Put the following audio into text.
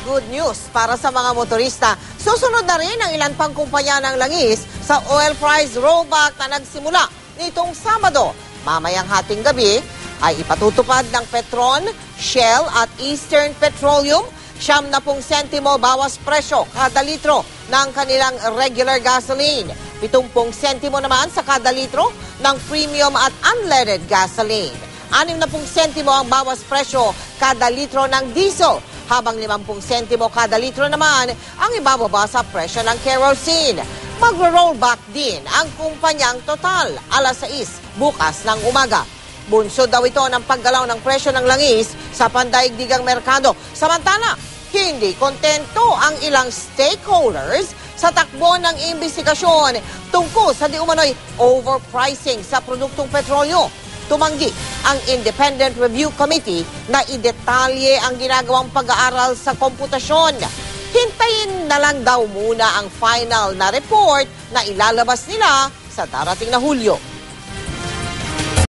good news para sa mga motorista. Susunod na rin ang ilan pang kumpanya ng langis sa oil price rollback na nagsimula nitong Sabado. Mamayang hating gabi ay ipatutupad ng Petron, Shell at Eastern Petroleum 70 sentimo bawas presyo kada litro ng kanilang regular gasoline. 70 sentimo naman sa kada litro ng premium at unleaded gasoline. 60 sentimo ang bawas presyo kada litro ng diesel, habang 50 sentimo kada litro naman ang ibababa sa presyo ng kerosene. Magro-rollback din ang kumpanyang Total alas 6 bukas ng umaga. Bunso daw ito ng paggalaw ng presyo ng langis sa pandaigdigang merkado. Samantala, hindi kontento ang ilang stakeholders sa takbo ng imbestigasyon tungkol sa di umano'y overpricing sa produktong petrolyo. Tumanggi ang Independent Review Committee na idetalye ang ginagawang pag-aaral sa komputasyon. Hintayin na lang daw muna ang final na report na ilalabas nila sa darating na Hulyo.